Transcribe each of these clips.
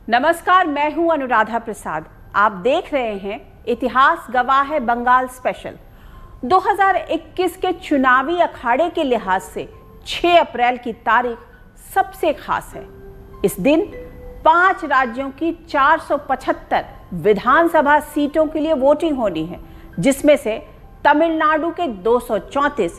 नमस्कार, मैं हूं अनुराधा प्रसाद। आप देख रहे हैं इतिहास गवाह है बंगाल स्पेशल। 2021 के चुनावी अखाड़े के लिहाज से 6 अप्रैल की तारीख सबसे खास है। इस दिन 5 राज्यों की 475 विधानसभा सीटों के लिए वोटिंग होनी है, जिसमें से तमिलनाडु के 234,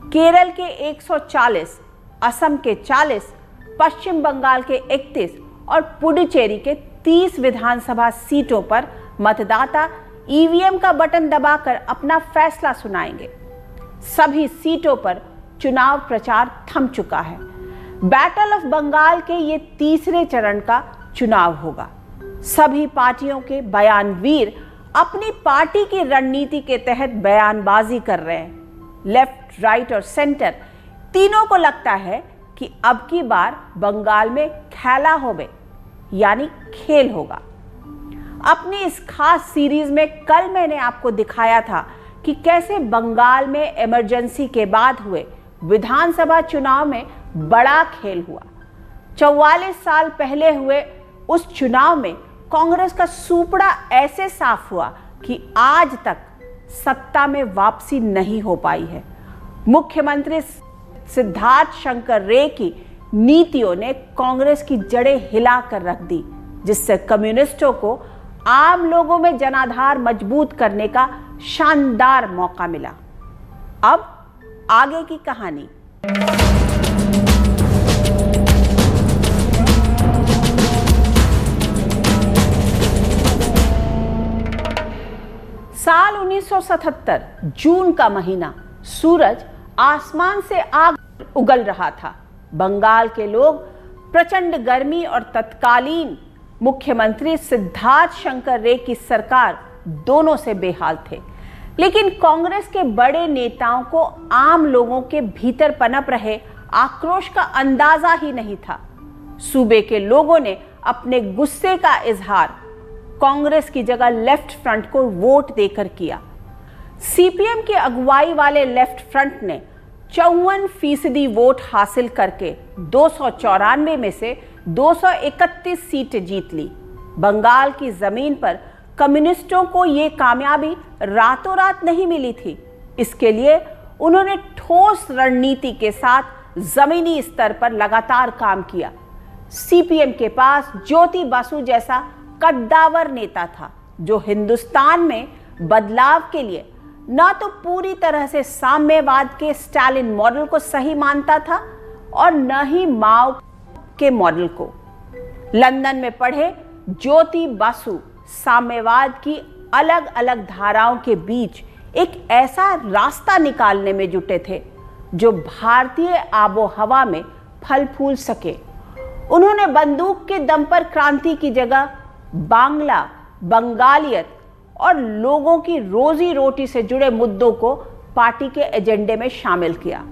केरल के 140, असम के 40, पश्चिम बंगाल के 31 और पुडुचेरी के 30 विधानसभा सीटों पर मतदाता ईवीएम का बटन दबाकर अपना फैसला सुनाएंगे। सभी सीटों पर चुनाव प्रचार थम चुका है। बैटल ऑफ बंगाल के ये तीसरे चरण का चुनाव होगा। सभी पार्टियों के बयानवीर अपनी पार्टी की रणनीति के तहत बयानबाजी कर रहे हैं। लेफ्ट, राइट और सेंटर तीनों को लगता है कि अब की बार बंगाल में खेला होवे, यानी खेल होगा। अपनी इस खास सीरीज में कल मैंने आपको दिखाया था कि कैसे बंगाल में इमरजेंसी के बाद हुए विधानसभा चुनाव में बड़ा खेल हुआ। 44 साल पहले हुए उस चुनाव में कांग्रेस का सूपड़ा ऐसे साफ हुआ कि आज तक सत्ता में वापसी नहीं हो पाई है। मुख्यमंत्री सिद्धार्थ शंकर रे की नीतियों ने कांग्रेस की जड़ें हिला कर रख दी, जिससे कम्युनिस्टों को आम लोगों में जनाधार मजबूत करने का शानदार मौका मिला। अब आगे की कहानी। साल 1977 जून का महीना, सूरज आसमान से आग उगल रहा था। बंगाल के लोग प्रचंड गर्मी और तत्कालीन मुख्यमंत्री सिद्धार्थ शंकर रे की सरकार दोनों से बेहाल थे। लेकिन कांग्रेस के बड़े नेताओं को आम लोगों के भीतर पनप रहे आक्रोश का अंदाजा ही नहीं था। सूबे के लोगों ने अपने गुस्से का इजहार कांग्रेस की जगह लेफ्ट फ्रंट को वोट देकर किया। सीपीएम की अगुवाई वाले लेफ्ट फ्रंट ने 54% वोट हासिल करके 294 में से 231 सीटें जीत ली। बंगाल की जमीन पर कम्युनिस्टों को यह कामयाबी रातों रात नहीं मिली थी। इसके लिए उन्होंने ठोस रणनीति के साथ जमीनी स्तर पर लगातार काम किया। सीपीएम के पास ज्योति बासु जैसा कद्दावर नेता था, जो हिंदुस्तान में बदलाव के लिए ना तो पूरी तरह से साम्यवाद के स्टालिन मॉडल को सही मानता था और न ही माओ के मॉडल को। लंदन में पढ़े ज्योति बासु साम्यवाद की अलग अलग धाराओं के बीच एक ऐसा रास्ता निकालने में जुटे थे जो भारतीय आबो हवा में फल फूल सके। उन्होंने बंदूक के दम पर क्रांति की जगह बांग्ला, बंगालियत और लोगों की रोजी रोटी से जुड़े मुद्दों को पार्टी के एजेंडे में शामिल किया।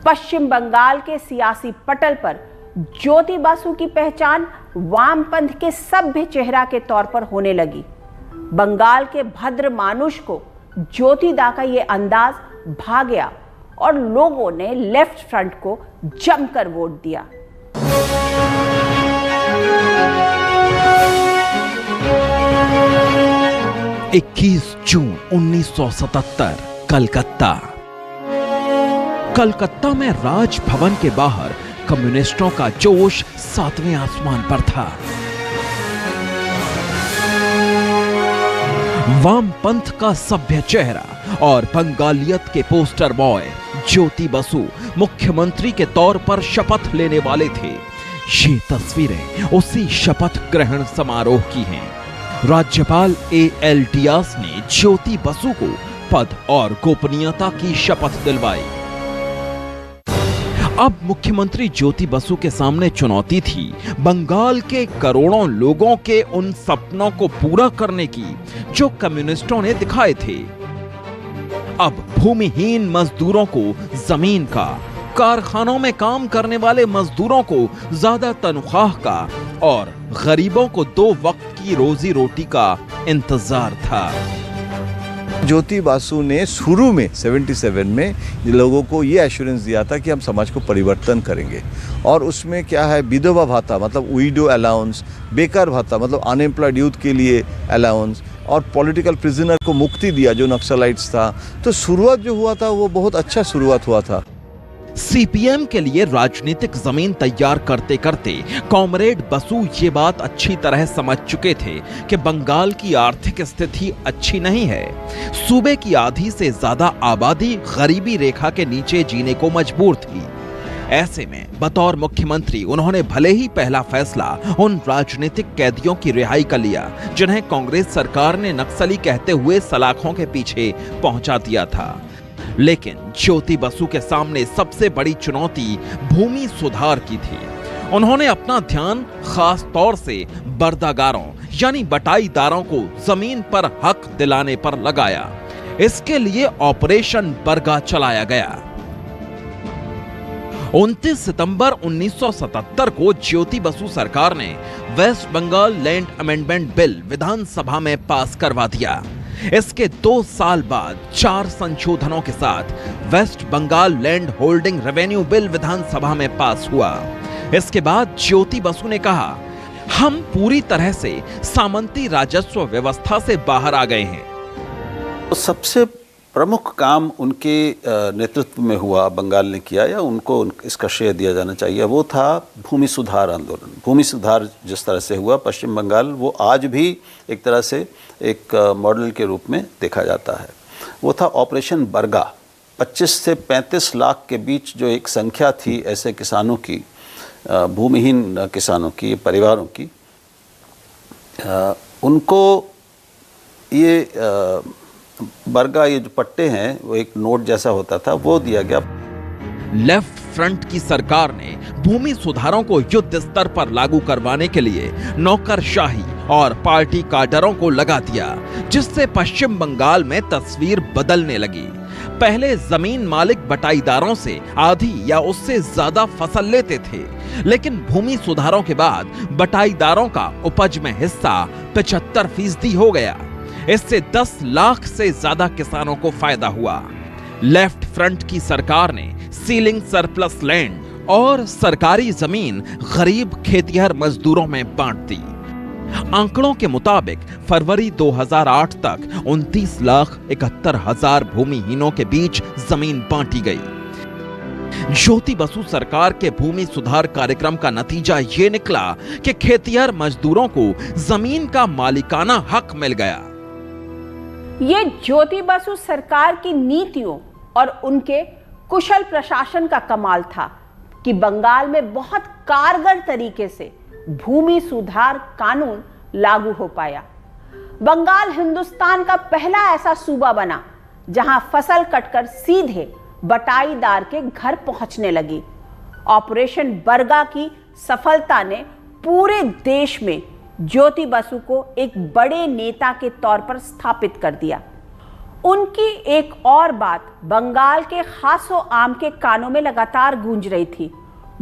पश्चिम बंगाल के सियासी पटल पर ज्योति बासु की पहचान वामपंथ के सभ्य चेहरा के तौर पर होने लगी। बंगाल के भद्र मानुष को ज्योति दा का यह अंदाज भा गया और लोगों ने लेफ्ट फ्रंट को जमकर वोट दिया। इक्कीस जून 1977 कलकत्ता में राजभवन के बाहर कम्युनिस्टों का जोश 7वें आसमान पर था। वामपंथ का सभ्य चेहरा और बंगालियत के पोस्टर बॉय ज्योति बासु मुख्यमंत्री के तौर पर शपथ लेने वाले थे। ये तस्वीरें उसी शपथ ग्रहण समारोह की हैं। राज्यपाल ए.एल. डियास ने ज्योति बासु को पद और गोपनीयता की शपथ दिलवाई। अब मुख्यमंत्री ज्योति बासु के सामने चुनौती थी बंगाल के करोड़ों लोगों के उन सपनों को पूरा करने की जो कम्युनिस्टों ने दिखाए थे। अब भूमिहीन मजदूरों को जमीन का, कारखानों में काम करने वाले मजदूरों को ज्यादा तनख्वाह का और गरीबों को 2 वक्त की रोजी रोटी का इंतजार था। ज्योति बासु ने शुरू में 77 में लोगों को ये एश्योरेंस दिया था कि हम समाज को परिवर्तन करेंगे, और उसमें क्या है, विधवा भाता मतलब विडो अलाउंस, बेकार भाता मतलब अनएम्प्लॉयड यूथ के लिए अलाउंस, और पॉलिटिकल प्रिजनर को मुक्ति दिया जो नक्सलाइट्स था। तो शुरुआत जो हुआ था वो बहुत अच्छा शुरुआत हुआ था। सीपीएम के लिए राजनीतिक जमीन तैयार करते करते कॉमरेड बसु ये बात अच्छी तरह समझ चुके थे कि बंगाल की आर्थिक स्थिति अच्छी नहीं है। सूबे की आधी से ज्यादा आबादी गरीबी रेखा के नीचे जीने को मजबूर थी। ऐसे में बतौर मुख्यमंत्री उन्होंने भले ही पहला फैसला उन राजनीतिक कैदियों की रिहाई का लिया जिन्हें कांग्रेस सरकार ने नक्सली कहते हुए सलाखों के पीछे पहुंचा दिया था, लेकिन ज्योति बसु के सामने सबसे बड़ी चुनौती भूमि सुधार की थी। उन्होंने अपना ध्यान खास तौर से बर्दागारों यानी बटाईदारों को जमीन पर हक दिलाने पर लगाया। इसके लिए ऑपरेशन बरगा चलाया गया। 29 सितंबर 1977 को ज्योति बसु सरकार ने west Bengal land amendment bill विधानसभा में पास करवा दिया। इसके 2 साल बाद 4 संशोधनों के साथ west Bengal land holding revenue bill विधानसभा में पास हुआ। इसके बाद ज्योति बसु ने कहा, हम पूरी तरह से सामंती राजस्व व्यवस्था से बाहर आ गए हैं। तो सबसे प्रमुख काम उनके नेतृत्व में हुआ, बंगाल ने किया, या उनको इसका श्रेय दिया जाना चाहिए, वो था भूमि सुधार आंदोलन। भूमि सुधार जिस तरह से हुआ पश्चिम बंगाल, वो आज भी एक तरह से एक मॉडल के रूप में देखा जाता है। वो था ऑपरेशन बरगा। 25 से 35 लाख के बीच जो एक संख्या थी ऐसे किसानों की, भूमिहीन किसानों की, परिवारों की, उनको ये बरगा, ये जो पट्टे हैं वो एक नोट जैसा होता था, वो दिया गया। लेफ्ट फ्रंट की सरकार ने भूमि सुधारों को युद्ध स्तर पर लागू करवाने के लिए नौकरशाही और पार्टी काडरों को लगा दिया, जिससे पश्चिम बंगाल में तस्वीर बदलने लगी। पहले जमीन मालिक बटाईदारों से आधी या उससे ज्यादा फसल लेते थे, लेकिन भूमि सुधारों के बाद बटाईदारों का उपज में हिस्सा 75% हो गया। इससे 10 लाख से ज्यादा किसानों को फायदा हुआ। लेफ्ट फ्रंट की सरकार ने सीलिंग सरप्लस लैंड और सरकारी जमीन गरीब खेतिहर मजदूरों में बांट दी। आंकड़ों के मुताबिक फरवरी 2008 तक 29,71,000 भूमिहीनों के बीच जमीन बांटी गई। ज्योति बसु सरकार के भूमि सुधार कार्यक्रम का नतीजा ये निकला कि खेतिहर मजदूरों को जमीन का मालिकाना हक मिल गया। ये ज्योति बसु सरकार की नीतियों और उनके कुशल प्रशासन का कमाल था कि बंगाल में बहुत कारगर तरीके से भूमि सुधार कानून लागू हो पाया। बंगाल हिंदुस्तान का पहला ऐसा सूबा बना जहां फसल कटकर सीधे बटाईदार के घर पहुंचने लगी। ऑपरेशन बरगा की सफलता ने पूरे देश में ज्योति बसु को एक बड़े नेता के तौर पर स्थापित कर दिया। उनकी एक और बात बंगाल के खासो आम के कानों में लगातार गूंज रही थी,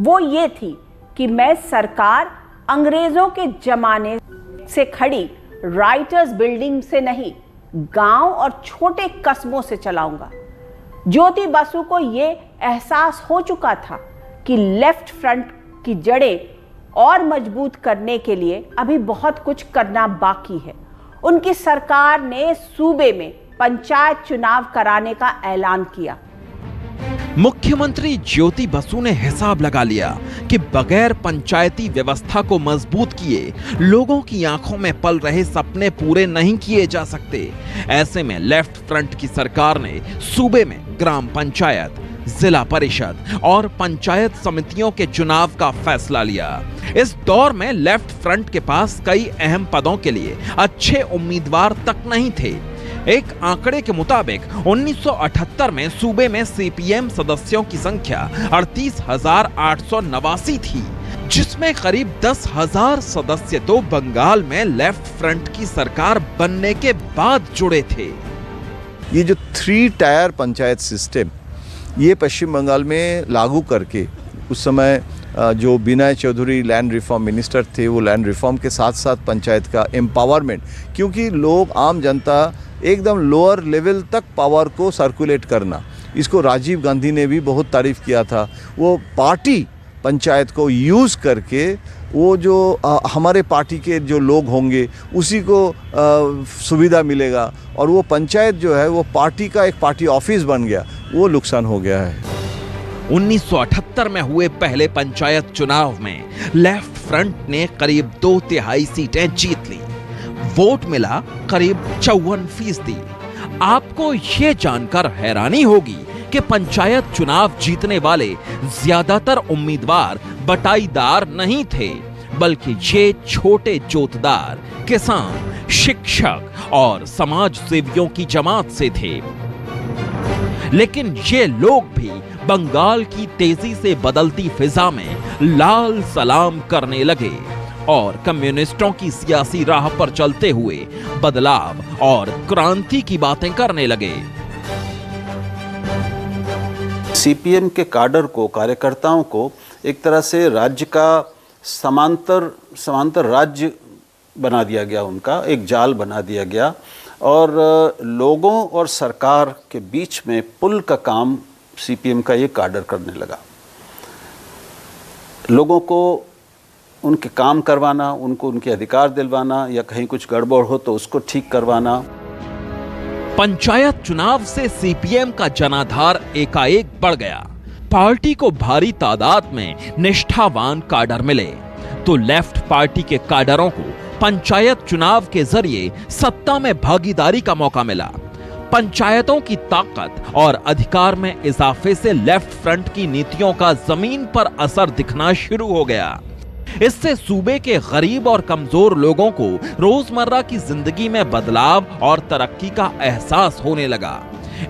वो ये थी कि मैं सरकार अंग्रेजों के जमाने से खड़ी राइटर्स बिल्डिंग से नहीं, गांव और छोटे कस्बों से चलाऊंगा। ज्योति बसु को ये एहसास हो चुका था कि लेफ्ट फ्रंट की जड़ें और मजबूत करने के लिए अभी बहुत कुछ करना बाकी है। उनकी सरकार ने सूबे में पंचायत चुनाव कराने का ऐलान किया। मुख्यमंत्री ज्योति बसु ने हिसाब लगा लिया कि बगैर पंचायती व्यवस्था को मजबूत किए लोगों की आंखों में पल रहे सपने पूरे नहीं किए जा सकते। ऐसे में लेफ्ट फ्रंट की सरकार ने सूबे में ग्राम पंचायत, जिला परिषद और पंचायत समितियों के चुनाव का फैसला लिया। इस दौर में लेफ्ट फ्रंट के पास कई अहम पदों के लिए अच्छे उम्मीदवार तक नहीं थे। एक आंकड़े के मुताबिक 1978 में सूबे में सीपीएम सदस्यों की संख्या 38,889 थी, जिसमें करीब 10,000 सदस्य तो बंगाल में लेफ्ट फ्रंट की सरकार बनने के बाद जुड़े थे। ये जो 3 टायर पंचायत सिस्टम ये पश्चिम बंगाल में लागू करके उस समय जो विनय चौधरी लैंड रिफॉर्म मिनिस्टर थे, वो लैंड रिफॉर्म के साथ साथ पंचायत का एम्पावरमेंट, क्योंकि लोग आम जनता एकदम लोअर लेवल तक पावर को सर्कुलेट करना, इसको राजीव गांधी ने भी बहुत तारीफ किया था। वो पार्टी पंचायत को यूज़ करके वो जो हमारे पार्टी के जो लोग होंगे उसी को सुविधा मिलेगा, और वो पंचायत जो है वो पार्टी का एक पार्टी ऑफिस बन गया, वो नुकसान हो गया है। 1978 में हुए पहले पंचायत चुनाव में लेफ्ट फ्रंट ने करीब 2/3 सीटें जीत ली। वोट मिला करीब 54%। आपको ये जानकर हैरानी होगी कि पंचायत चुनाव जीतने वाले ज्यादातर उम्मीदवार बटाईदार नहीं थे, बल्कि ये छोटे जोतदार, किसान, शिक्षक और समाज सेवियों की जमात से थे। लेकिन ये लोग भी बंगाल की तेजी से बदलती फिजा में लाल सलाम करने लगे और कम्युनिस्टों की सियासी राह पर चलते हुए बदलाव और क्रांति की बातें करने लगे। सीपीएम के काडर को, कार्यकर्ताओं को एक तरह से राज्य का समांतर राज्य बना दिया गया, उनका एक जाल बना दिया गया, और लोगों और सरकार के बीच में पुल का काम सीपीएम का ये काडर करने लगा। लोगों को उनके काम करवाना, उनको उनके अधिकार दिलवाना, या कहीं कुछ गड़बड़ हो तो उसको ठीक करवाना। पंचायत चुनाव से सीपीएम का जनाधार एकाएक बढ़ गया। पार्टी को भारी तादाद में निष्ठावान काडर मिले, तो लेफ्ट पार्टी के काडरों को पंचायत चुनाव के जरिए सत्ता में भागीदारी का मौका मिला। पंचायतों की ताकत और अधिकार में इजाफे से लेफ्ट फ्रंट की नीतियों का जमीन पर असर दिखना शुरू हो गया। इससे सूबे के गरीब और कमजोर लोगों को रोजमर्रा की जिंदगी में बदलाव और तरक्की का एहसास होने लगा।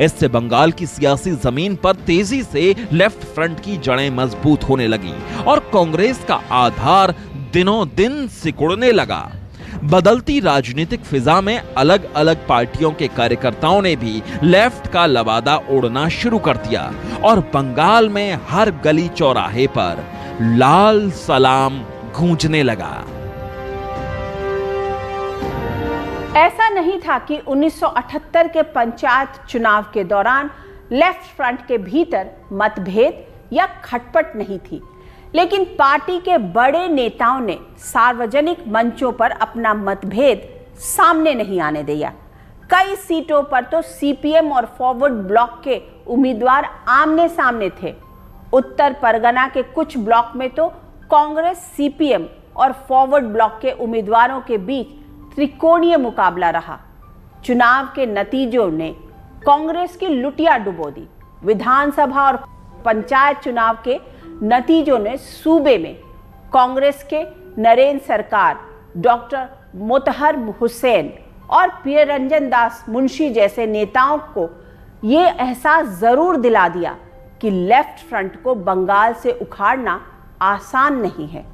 इससे बंगाल की सियासी जमीन पर तेजी से लेफ्ट फ्रंट की जड़ें मजबूत होने लगी और कांग्रेस का आधार दिनों दिन सिकुड़ने लगा। बदलती राजनीतिक फिजा में अलग अलग पार्टियों के कार्यकर्ताओं ने भी लेफ्ट का लबादा उड़ना शुरू कर दिया और बंगाल में हर गली चौराहे पर लाल सलाम गूंजने लगा। ऐसा नहीं था कि 1978 के पंचायत चुनाव के दौरान लेफ्ट फ्रंट के भीतर मतभेद या खटपट नहीं थी, लेकिन पार्टी के बड़े नेताओं ने सार्वजनिक मंचों पर अपना मतभेद सामने नहीं आने दिया। कई सीटों पर तो सीपीएम और फॉरवर्ड ब्लॉक के उम्मीदवार आमने सामने थे। उत्तर परगना के कुछ ब्लॉक में तो कांग्रेस, सीपीएम और फॉरवर्ड ब्लॉक के उम्मीदवारों के बीच त्रिकोणीय मुकाबला रहा। चुनाव के नतीजों ने कांग्रेस की लुटिया डुबो दी। विधानसभा और पंचायत चुनाव के नतीजों ने सूबे में कांग्रेस के नरेंद्र सरकार, डॉक्टर मोतहर हुसैन और प्रियरंजन दास मुंशी जैसे नेताओं को ये एहसास जरूर दिला दिया कि लेफ्ट फ्रंट को बंगाल से उखाड़ना आसान नहीं है।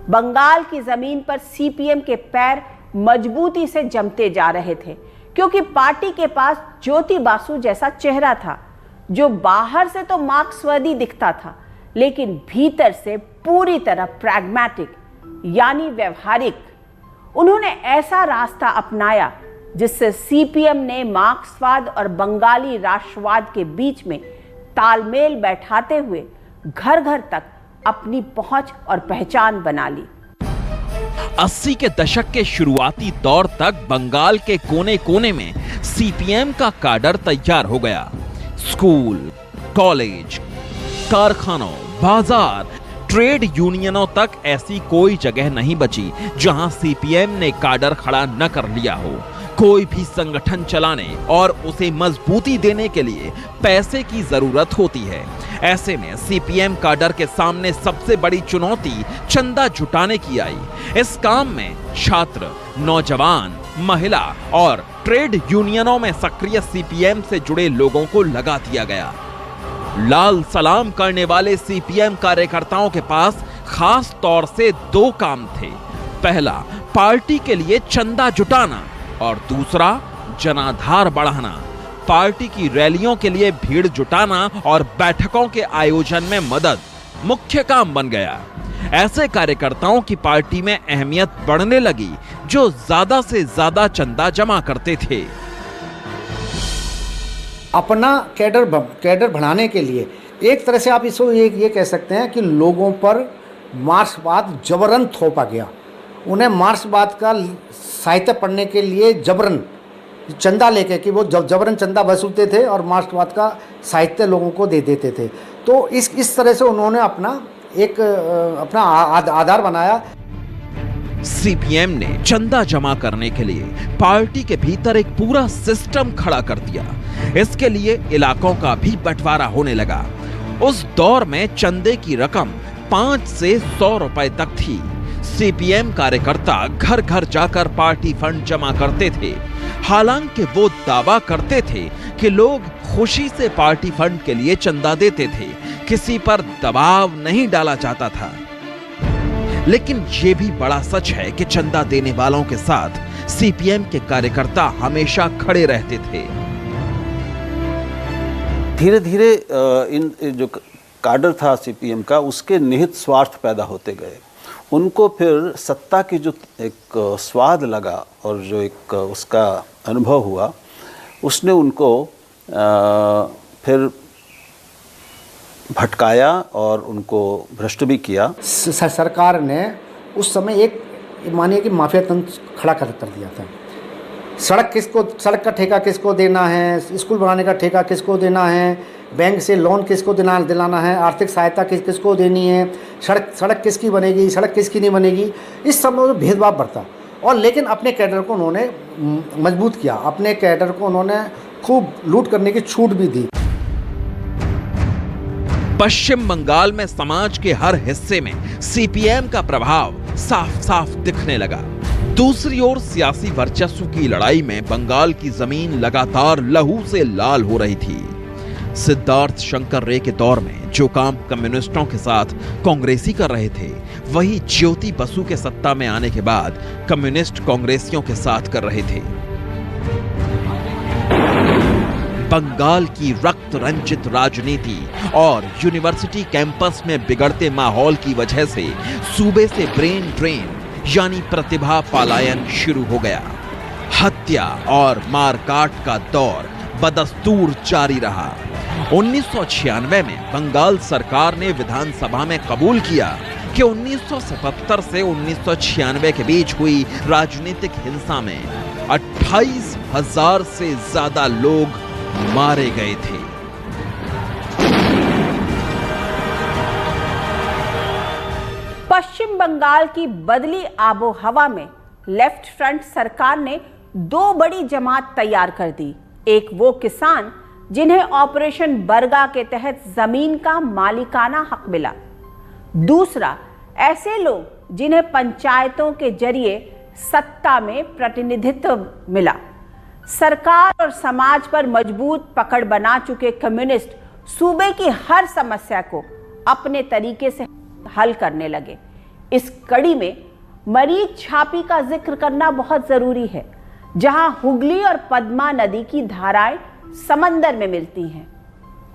बंगाल की जमीन पर सीपीएम के पैर मजबूती से जमते जा रहे थे, क्योंकि पार्टी के पास ज्योति बासु जैसा चेहरा था, जो बाहर से तो मार्क्सवादी दिखता था, लेकिन भीतर से पूरी तरह प्रैग्मैटिक यानी व्यवहारिक। उन्होंने ऐसा रास्ता अपनाया जिससे सीपीएम ने मार्क्सवाद और बंगाली राष्ट्रवाद के बीच में तालमेल बैठाते हुए घर घर तक अपनी पहुंच और पहचान बना ली। 80 के दशक के शुरुआती दौर तक बंगाल के कोने कोने में सीपीएम का काडर तैयार हो गया। स्कूल, कॉलेज, कारखानों, बाजार, ट्रेड यूनियनों तक ऐसी कोई जगह नहीं बची जहां सीपीएम ने काडर खड़ा न कर लिया हो। कोई भी संगठन चलाने और उसे मजबूती देने के लिए पैसे की जरूरत होती है। ऐसे में सीपीएम काडर के सामने सबसे बड़ी चुनौती चंदा जुटाने की आई। इस काम में छात्र, नौजवान, महिला और ट्रेड यूनियनों में सक्रिय सीपीएम से जुड़े लोगों को लगा दिया गया। लाल सलाम करने वाले सीपीएम कार्यकर्ताओं के पास खास तौर से 2 काम थे। पहला, पार्टी के लिए चंदा जुटाना और दूसरा, जनाधार बढ़ाना। पार्टी की रैलियों के लिए भीड़ जुटाना और बैठकों के आयोजन में मदद मुख्य काम बन गया। ऐसे कार्यकर्ताओं की पार्टी में अहमियत बढ़ने लगी जो ज्यादा से ज्यादा चंदा जमा करते थे। अपना कैडर बढ़ाने के लिए एक तरह से आप इसको ये कह सकते हैं कि लोगों पर मार्क्सवाद जबरन थोपा गया। उन्हें मार्क्सवाद का साहित्य पढ़ने के लिए जबरन चंदा लेके कि वो जबरन चंदा वसूलते थे और मार्क्सवाद का साहित्य लोगों को दे देते थे। तो इस तरह से उन्होंने अपना आधार बनाया। सीपीएम ने चंदा जमा करने के लिए पार्टी के भीतर एक पूरा सिस्टम खड़ा कर दिया। इसके लिए इलाकों का भी बंटवारा होने लगा। उस दौर में चंदे की रकम 5 से 100 रुपए तक थी। सीपीएम कार्यकर्ता घर घर जाकर पार्टी फंड जमा करते थे। हालांकि वो दावा करते थे कि लोग खुशी से पार्टी फंड के लिए चंदा देते थे, किसी पर दबाव नहीं डाला जाता था। लेकिन ये भी बड़ा सच है कि चंदा देने वालों के साथ सीपीएम के कार्यकर्ता हमेशा खड़े रहते थे। धीरे धीरे इन जो काडर था सीपीएम का, उसके निहित स्वार्थ पैदा होते गए। उनको फिर सत्ता की जो एक स्वाद लगा और जो एक उसका अनुभव हुआ, उसने उनको फिर भटकाया और उनको भ्रष्ट भी किया। सरकार ने उस समय एक मानिए कि माफिया तंत्र खड़ा कर दिया था। सड़क का ठेका किसको देना है, स्कूल बनाने का ठेका किसको देना है, बैंक से लोन किसको दिलाना है, आर्थिक सहायता किसको देनी है, सड़क किसकी बनेगी, सड़क किसकी नहीं बनेगी, इस सब में भेदभाव बढ़ता। और लेकिन अपने कैडर को उन्होंने मजबूत किया, अपने कैडर को उन्होंने खूब लूट करने की छूट भी दी। पश्चिम बंगाल में समाज के हर हिस्से में सीपीएम का प्रभाव साफ साफ दिखने लगा। दूसरी ओर सियासी वर्चस्व की लड़ाई में बंगाल की जमीन लगातार लहू से लाल हो रही थी। सिद्धार्थ शंकर रे के दौर में जो काम कम्युनिस्टों के साथ कांग्रेसी कर रहे थे, वही ज्योति बसु के सत्ता में आने के बाद कम्युनिस्ट कांग्रेसियों के साथ कर रहे थे। बंगाल की रक्त रंजित राजनीति और यूनिवर्सिटी कैंपस में बिगड़ते माहौल की वजह से सूबे से ब्रेन ड्रेन यानी प्रतिभा पलायन शुरू हो गया। हत्या और मारकाट का दौर बदस्तूर जारी रहा। 1996 में बंगाल सरकार ने विधानसभा में कबूल किया कि 1977 से 1996 के बीच हुई राजनीतिक हिंसा में 28,000 से ज्यादा लोग मारे गए थे। पश्चिम बंगाल की बदली आबो हवा में लेफ्ट फ्रंट सरकार ने 2 बड़ी जमात तैयार कर दी। एक वो किसान जिन्हें ऑपरेशन बरगा के तहत जमीन का मालिकाना हक मिला। दूसरा ऐसे लोग जिन्हें पंचायतों के जरिए सत्ता में प्रतिनिधित्व मिला। सरकार और समाज पर मजबूत पकड़ बना चुके कम्युनिस्ट सूबे की हर समस्या को अपने तरीके से हल करने लगे। इस कड़ी में मरीज छापी का जिक्र करना बहुत जरूरी है, जहां हुगली और पद्मा नदी की धाराएं समंदर में मिलती हैं।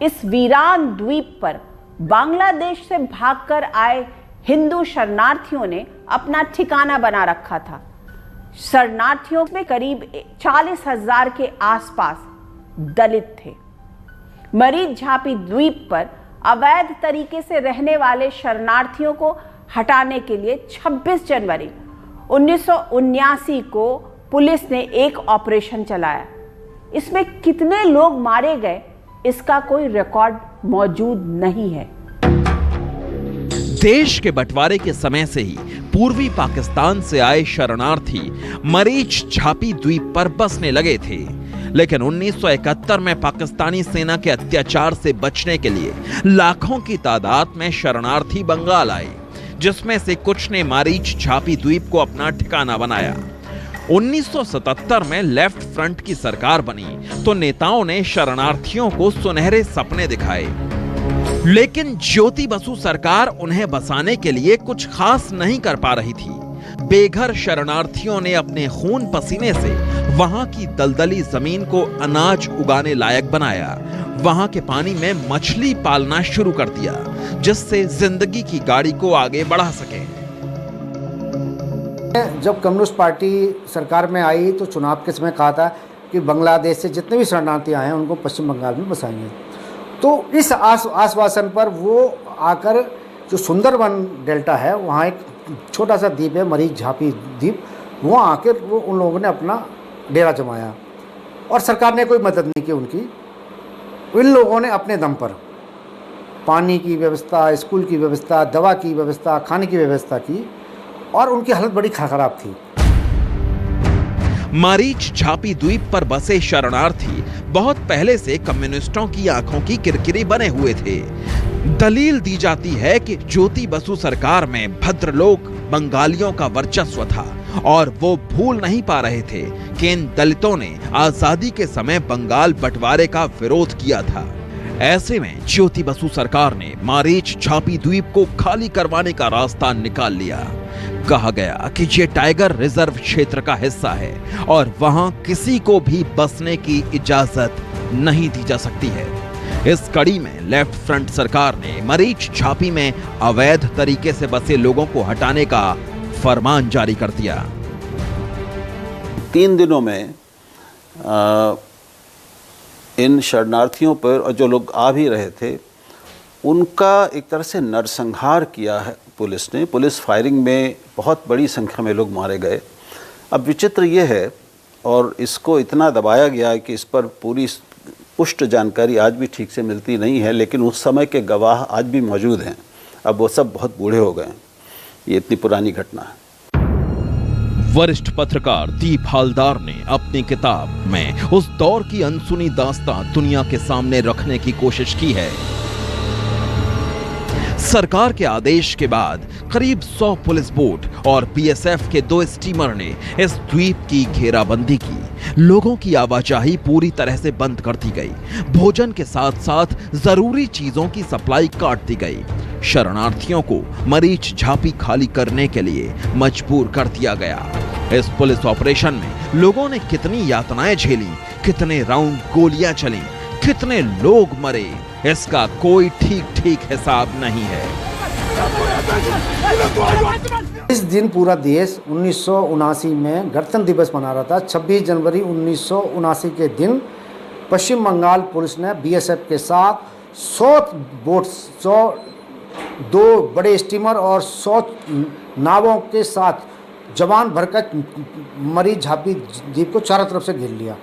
इस वीरान द्वीप पर बांग्लादेश से भागकर आए हिंदू शरणार्थियों ने अपना ठिकाना बना रखा था। शरणार्थियों में करीब 40,000 के आसपास दलित थे। मरीज झापी द्वीप पर अवैध तरीके से रहने वाले शरणार्थियों को हटाने के लिए 26 जनवरी 1979 को पुलिस ने एक ऑपरेशन चलाया। इसमें कितने लोग मारे गए इसका कोई रिकॉर्ड मौजूद नहीं है। देश के बंटवारे के समय से ही पूर्वी पाकिस्तान से आए शरणार्थी मरीज झापी द्वीप पर बसने लगे थे, लेकिन 1971 में पाकिस्तानी सेना के अत्याचार से बचने के लिए लाखों की तादाद में शरणार्थी बंगाल आए, जिसमें से कुछ ने मरीज झापी द्वीप को अपना ठिकाना बनाया। 1977 में लेफ्ट फ्रंट की सरकार बनी तो नेताओं ने शरणार्थियों को सुनहरे सपने दिखाए, लेकिन ज्योति बसु सरकार उन्हें बसाने के लिए कुछ खास नहीं कर पा रही थी। बेघर शरणार्थियों ने अपने खून पसीने से वहां की दलदली जमीन को अनाज उगाने लायक बनाया, वहां के पानी में मछली पालना शुरू कर दिया, जिससे जिंदगी की गाड़ी को आगे बढ़ा सके। जब कम्युनिस्ट पार्टी सरकार में आई तो चुनाव के समय कहा था कि बांग्लादेश से जितने भी शरणार्थी आए हैं उनको पश्चिम बंगाल में बसाएंगे। तो इस आश्वासन पर वो आकर जो सुंदरवन डेल्टा है वहाँ एक छोटा सा द्वीप है मरीज झापी द्वीप, वहाँ आकर वो उन लोगों ने अपना डेरा जमाया और सरकार ने कोई मदद नहीं की उनकी। इन लोगों ने अपने दम पर पानी की व्यवस्था, स्कूल की व्यवस्था, दवा की व्यवस्था, खाने की व्यवस्था की और उनकी हालत बड़ी खराब थी। मारीच झापी द्वीप पर बसे शरणार्थी बहुत पहले से कम्युनिस्टों की आंखों की किरकिरी बने हुए थे। दलील दी जाती है कि ज्योति बसु सरकार में भद्रलोक बंगालियों का वर्चस्व था और वो भूल नहीं पा रहे थे कि इन दलितों ने आजादी के समय बंगाल बंटवारे का विरोध किया था। ऐसे में ज्योति बसु सरकार ने मारीच झापी द्वीप को खाली करवाने का रास्ता निकाल लिया। कहा गया कि ये टाइगर रिजर्व क्षेत्र का हिस्सा है और वहां किसी को भी बसने की इजाजत नहीं दी जा सकती है। इस कड़ी में लेफ्ट फ्रंट सरकार ने मारीच झापी में अवैध तरीके से बसे लोगों को हटाने का फरमान जारी कर दिया। 3 दिनों में इन शरणार्थियों पर और जो लोग आ भी रहे थे उनका एक तरह से नरसंहार किया है पुलिस ने। पुलिस फायरिंग में बहुत बड़ी संख्या में लोग मारे गए। अब विचित्र ये है और इसको इतना दबाया गया है कि इस पर पूरी पुष्ट जानकारी आज भी ठीक से मिलती नहीं है, लेकिन उस समय के गवाह आज भी मौजूद हैं। अब वो सब बहुत बूढ़े हो गए हैं। ये इतनी पुरानी घटना है। वरिष्ठ पत्रकार दीप हालदार ने अपनी किताब में उस दौर की अनसुनी दास्तां दुनिया के सामने रखने की कोशिश की है। सरकार के आदेश के बाद करीब 100 पुलिस बोट और बीएसएफ के 2 स्टीमर ने इस द्वीप की घेराबंदी की। लोगों की आवाजाही पूरी तरह से बंद कर दी गई। भोजन के साथ साथ जरूरी चीजों की सप्लाई काट दी गई। शरणार्थियों को मारीच झापी खाली करने के लिए मजबूर कर दिया गया। इस पुलिस ऑपरेशन में लोगों ने कितनी यातनाएं झेली, कितने राउंड गोलियां चली, कितने लोग मरे, इसका कोई ठीक हिसाब नहीं है। इस दिन पूरा देश 1979 में गणतंत्र दिवस मना रहा था। 26 जनवरी 1979 के दिन पश्चिम बंगाल पुलिस ने बीएसएफ के साथ 100 बोट्स, 102 बड़े स्टीमर और 100 नावों के साथ जवान भरकर मारीच झापी द्वीप को चारों तरफ से घेर लिया।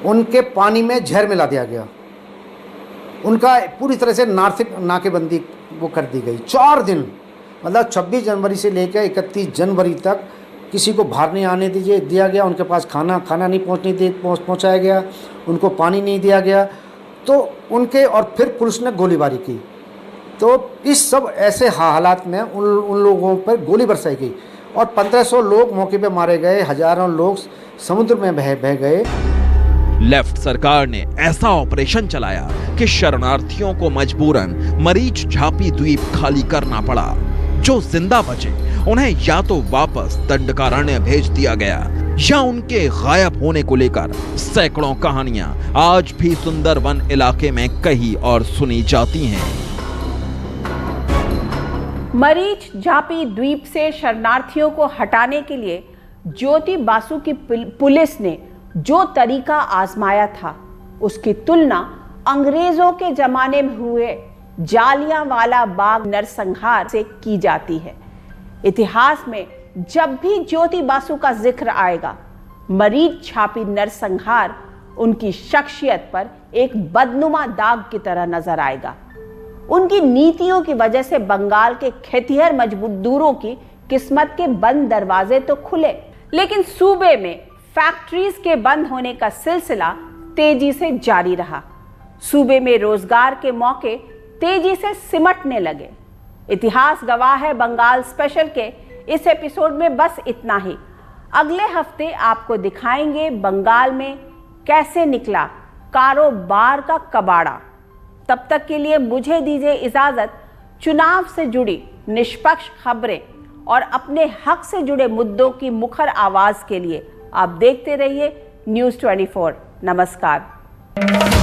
उनके पानी में जहर मिला दिया गया। उनका पूरी तरह से नाकेबंदी वो कर दी गई। 4 दिन मतलब 26 जनवरी से लेकर 31 जनवरी तक किसी को बाहर नहीं आने दिया गया। उनके पास खाना नहीं पहुंचाया गया। उनको पानी नहीं दिया गया। तो उनके और फिर पुलिस ने गोलीबारी की। तो इस सब ऐसे हालात में उन लोगों पर गोली बरसाई गई और 1500 लोग मौके पे मारे गए। हजारों लोग समुद्र में बह गए। लेफ्ट सरकार ने ऐसा ऑपरेशन चलाया कि शरणार्थियों को मजबूरन मारीच झापी द्वीप खाली करना पड़ा। जो जिंदा बचे उन्हें या तो वापस दंडकारण्य भेज दिया गया या उनके गायब होने को लेकर सैकड़ों कहानियां आज भी सुंदरवन इलाके में कही और सुनी जाती हैं। मारीच झापी द्वीप से शरणार्थियों को हटाने के लिए ज्योति बसु की पुलिस ने जो तरीका आजमाया था उसकी तुलना अंग्रेजों के जमाने में हुए जालियांवाला बाग नरसंहार से की जाती है। इतिहास में जब भी ज्योति बसु का जिक्र आएगा, मारीच झापी नरसंहार उनकी शख्सियत पर एक बदनुमा दाग की तरह नजर आएगा। उनकी नीतियों की वजह से बंगाल के खेतिहर मजदूरों की किस्मत के बंद दरवाजे तो खुले, लेकिन सूबे में फैक्ट्रीज के बंद होने का सिलसिला तेजी से जारी रहा। सूबे में रोजगार के मौके तेजी से सिमटने लगे। इतिहास गवाह है। बंगाल स्पेशल के इस एपिसोड में बस इतना ही। अगले हफ्ते आपको दिखाएंगे बंगाल में कैसे निकला कारोबार का कबाड़ा। तब तक के लिए मुझे दीजिए इजाजत। चुनाव से जुड़ी निष्पक्ष खबरें और अपने हक से जुड़े मुद्दों की मुखर आवाज के लिए आप देखते रहिए न्यूज़ 24। नमस्कार।